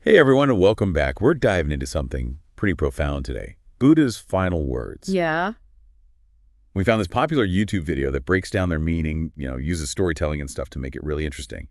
Hey everyone, and welcome back. We're diving into something pretty profound today. Buddha's final words. Yeah. We found this popular YouTube video that breaks down their meaning, uses storytelling and stuff to make it really interesting.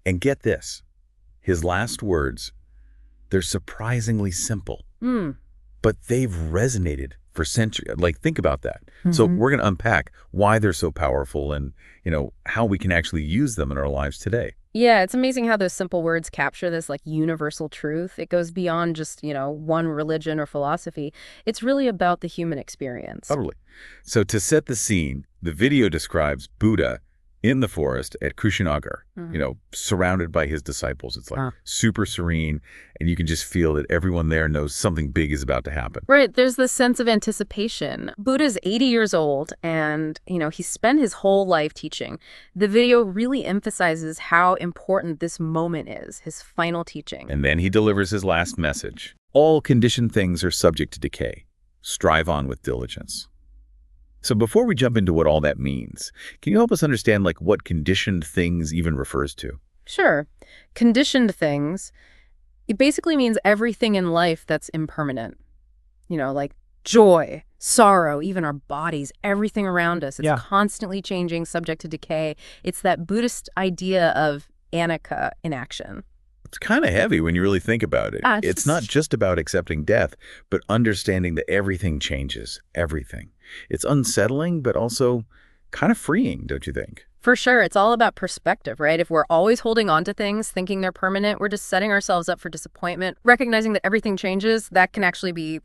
And get this, his last words, they're surprisingly simple, Mm. but they've resonated for centuries. Like, think about that. So hmm we're going to unpack why they're so powerful and, how we can actually use them in our lives today. Yeah, it's amazing how those simple words capture this like universal truth. It goes beyond just, one religion or philosophy. It's really about the human experience. Totally. So to set the scene, the video describes Buddha in the forest at Kushinagar, Mhm. surrounded by his disciples. It's like Huh. super serene, and you can just feel that everyone there knows something big is about to happen. Right, there's this sense of anticipation. Buddha's 80 years old and, he spent his whole life teaching. The video really emphasizes how important this moment is, his final teaching. And then he delivers his last message. All conditioned things are subject to decay. Strive on with diligence. So before we jump into what all that means, can you help us understand what conditioned things even refers to? Sure. Conditioned things, it basically means everything in life that's impermanent. Like joy, sorrow, even our bodies, everything around us. It's Yeah. constantly changing, subject to decay. It's that Buddhist idea of anicca in action. It's kind of heavy when you really think about it. Ah, It's not just about accepting death, but understanding that everything changes, everything. It's unsettling, but also kind of freeing, don't you think? For sure, it's all about perspective, right? If we're always holding on to things, thinking they're permanent, we're just setting ourselves up for disappointment. Recognizing that everything changes, that can actually be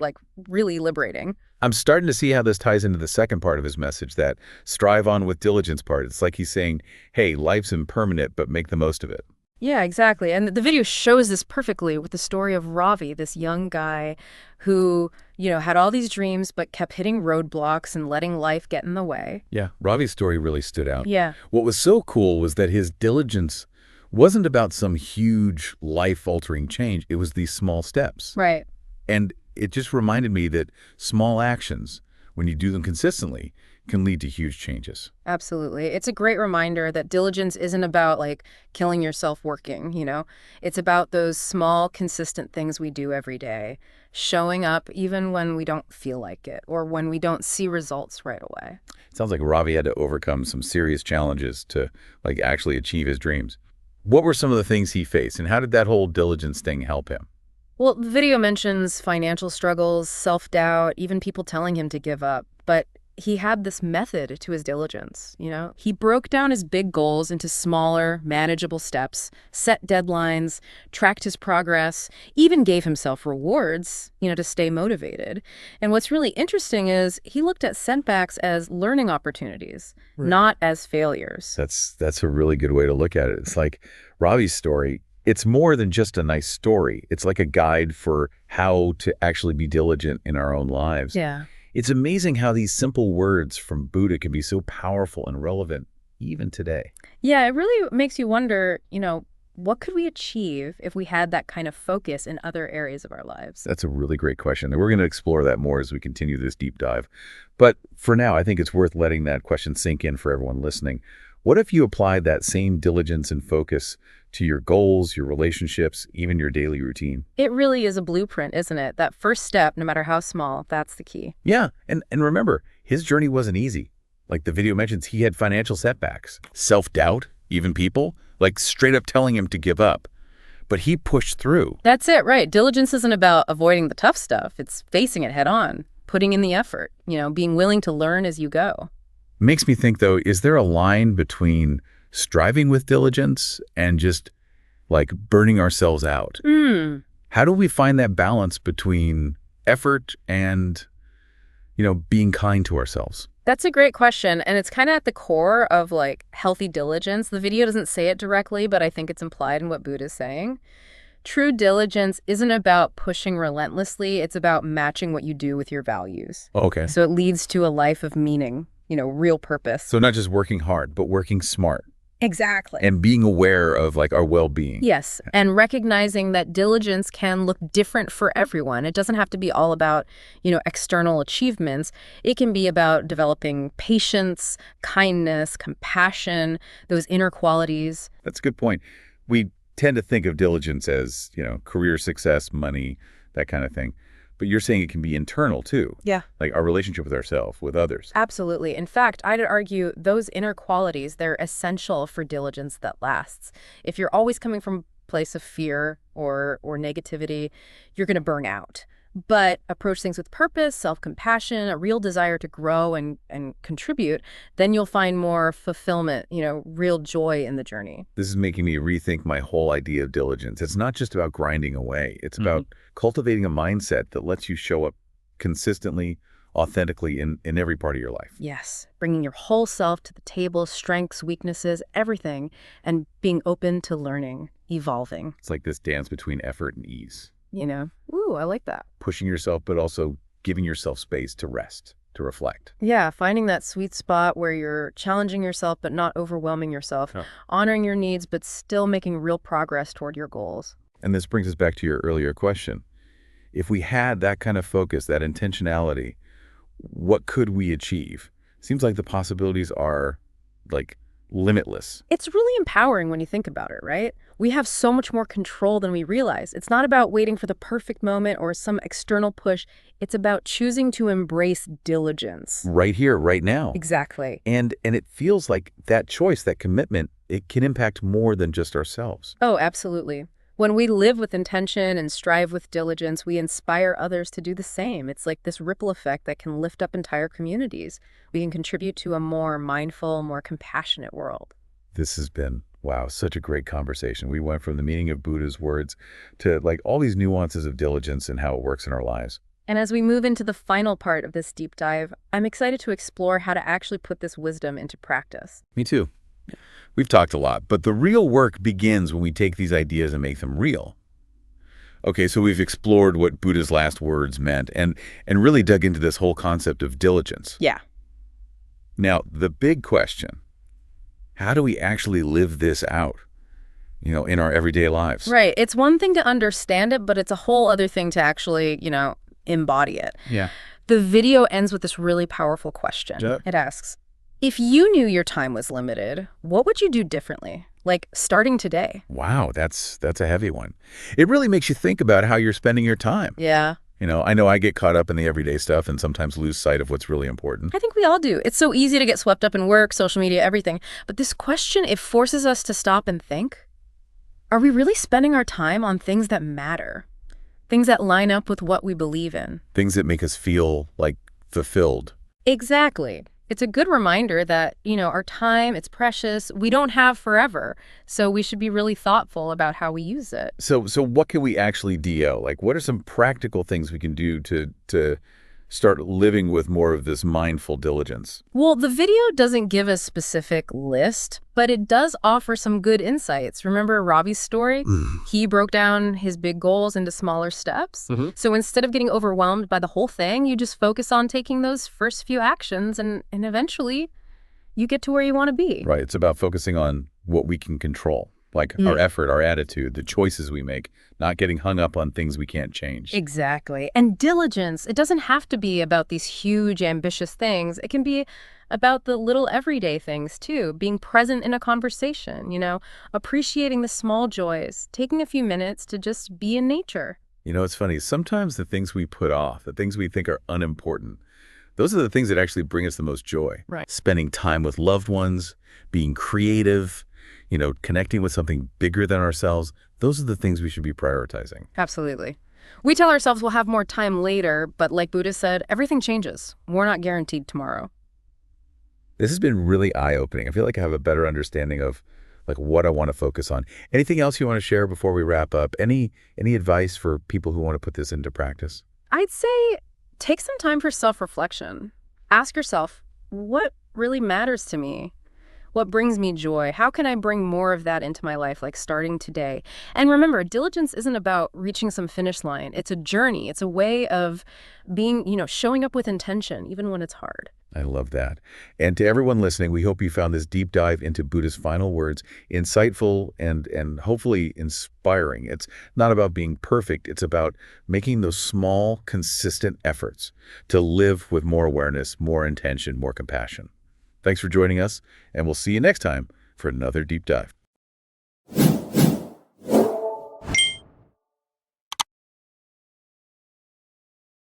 really liberating. I'm starting to see how this ties into the second part of his message, that strive on with diligence part. It's like he's saying, hey, life's impermanent, but make the most of it. Yeah, exactly. And the video shows this perfectly with the story of Ravi, this young guy who, had all these dreams but kept hitting roadblocks and letting life get in the way. Yeah, Ravi's story really stood out. Yeah. What was so cool was that his diligence wasn't about some huge life-altering change. It was these small steps. Right. And it just reminded me that small actions, when you do them consistently, can lead to huge changes. Absolutely. It's a great reminder that diligence isn't about killing yourself working. It's about those small, consistent things we do every day, showing up even when we don't feel like it or when we don't see results right away. It sounds like Ravi had to overcome some serious challenges to actually achieve his dreams. What were some of the things he faced, and how did that whole diligence thing help him? Well, the video mentions financial struggles, self-doubt, even people telling him to give up. But he had this method to his diligence. He broke down his big goals into smaller, manageable steps, set deadlines, tracked his progress, even gave himself rewards, to stay motivated. And what's really interesting is he looked at setbacks as learning opportunities, Right. not as failures. That's a really good way to look at it. It's like Ravi's story. It's more than just a nice story. It's like a guide for how to actually be diligent in our own lives. Yeah. It's amazing how these simple words from Buddha can be so powerful and relevant even today. Yeah, it really makes you wonder, what could we achieve if we had that kind of focus in other areas of our lives? That's a really great question, and we're going to explore that more as we continue this deep dive. But for now, I think it's worth letting that question sink in for everyone listening. What if you applied that same diligence and focus to your goals, your relationships, even your daily routine? It really is a blueprint, isn't it? That first step, no matter how small, that's the key. Yeah, and remember, his journey wasn't easy. Like the video mentions, he had financial setbacks, self-doubt, even people, straight up telling him to give up. But he pushed through. That's it, right? Diligence isn't about avoiding the tough stuff. It's facing it head on, putting in the effort, being willing to learn as you go. Makes me think, though, is there a line between striving with diligence and just burning ourselves out? How do we find that balance between effort and, being kind to ourselves? That's a great question, and it's kind of at the core of healthy diligence. The video doesn't say it directly, but I think it's implied in what Buddha's saying. True diligence isn't about pushing relentlessly. It's about matching what you do with your values. Okay. So it leads to a life of meaning, real purpose. So not just working hard, but working smart Exactly. and being aware of our well-being. Yes, and recognizing that diligence can look different for everyone. It doesn't have to be all about, external achievements. It can be about developing patience, kindness, compassion, those inner qualities. That's a good point. We tend to think of diligence as, career success, money, that kind of thing. But you're saying it can be internal too. Yeah. Like our relationship with ourselves, with others. Absolutely. In fact, I'd argue those inner qualities, they're essential for diligence that lasts. If you're always coming from a place of fear or negativity, you're going to burn out. But approach things with purpose, self-compassion, a real desire to grow and contribute, then you'll find more fulfillment, real joy in the journey. This is making me rethink my whole idea of diligence. It's not just about grinding away. It's about cultivating a mindset that lets you show up consistently, authentically in every part of your life. Yes, bringing your whole self to the table, strengths, weaknesses, everything, and being open to learning, evolving. It's like this dance between effort and ease. Ooh, I like that. Pushing yourself, but also giving yourself space to rest, to reflect. Yeah, finding that sweet spot where you're challenging yourself but not overwhelming yourself, honoring your needs but still making real progress toward your goals. And this brings us back to your earlier question. If we had that kind of focus, that intentionality, what could we achieve? Seems like the possibilities are, limitless. It's really empowering when you think about it, right? We have so much more control than we realize. It's not about waiting for the perfect moment or some external push. It's about choosing to embrace diligence. Right here, right now. Exactly. And it feels like that choice, that commitment, it can impact more than just ourselves. Oh, absolutely. When we live with intention and strive with diligence, we inspire others to do the same. It's like this ripple effect that can lift up entire communities. We can contribute to a more mindful, more compassionate world. This has been, wow, such a great conversation. We went from the meaning of Buddha's words to all these nuances of diligence and how it works in our lives. And as we move into the final part of this deep dive, I'm excited to explore how to actually put this wisdom into practice. Me too. We've talked a lot, but the real work begins when we take these ideas and make them real. Okay, so we've explored what Buddha's last words meant and really dug into this whole concept of diligence. Yeah. Now, the big question, how do we actually live this out, in our everyday lives? Right. It's one thing to understand it, but it's a whole other thing to actually, embody it. Yeah. The video ends with this really powerful question. Yep. It asks, if you knew your time was limited, what would you do differently? Like starting today? Wow, that's a heavy one. It really makes you think about how you're spending your time. Yeah. I know I get caught up in the everyday stuff and sometimes lose sight of what's really important. I think we all do. It's so easy to get swept up in work, social media, everything. But this question, it forces us to stop and think. Are we really spending our time on things that matter? Things that line up with what we believe in? Things that make us feel fulfilled. Exactly. It's a good reminder that, our time, it's precious. We don't have forever. So we should be really thoughtful about how we use it. So what can we actually DO? What are some practical things we can do to start living with more of this mindful diligence? Well, the video doesn't give a specific list, but it does offer some good insights. Remember Robbie's story? He broke down his big goals into smaller steps. So instead of getting overwhelmed by the whole thing, you just focus on taking those first few actions and eventually you get to where you want to be. Right. It's about focusing on what we can control, our effort, our attitude, the choices we make, not getting hung up on things we can't change. Exactly. And diligence, it doesn't have to be about these huge, ambitious things. It can be about the little everyday things, too. Being present in a conversation, appreciating the small joys, taking a few minutes to just be in nature. It's funny. Sometimes the things we put off, the things we think are unimportant, those are the things that actually bring us the most joy. Right. Spending time with loved ones, being creative, connecting with something bigger than ourselves. Those are the things we should be prioritizing. Absolutely. We tell ourselves we'll have more time later, but like Buddha said, everything changes. We're not guaranteed tomorrow. This has been really eye-opening. I feel like I have a better understanding of what I want to focus on. Anything else you want to share before we wrap up? Any advice for people who want to put this into practice? I'd say take some time for self-reflection. Ask yourself, what really matters to me? What brings me joy? How can I bring more of that into my life, starting today? And remember, diligence isn't about reaching some finish line. It's a journey. It's a way of being, showing up with intention, even when it's hard. I love that. And to everyone listening, we hope you found this deep dive into Buddha's final words insightful and hopefully inspiring. It's not about being perfect. It's about making those small, consistent efforts to live with more awareness, more intention, more compassion. Thanks for joining us, and we'll see you next time for another deep dive.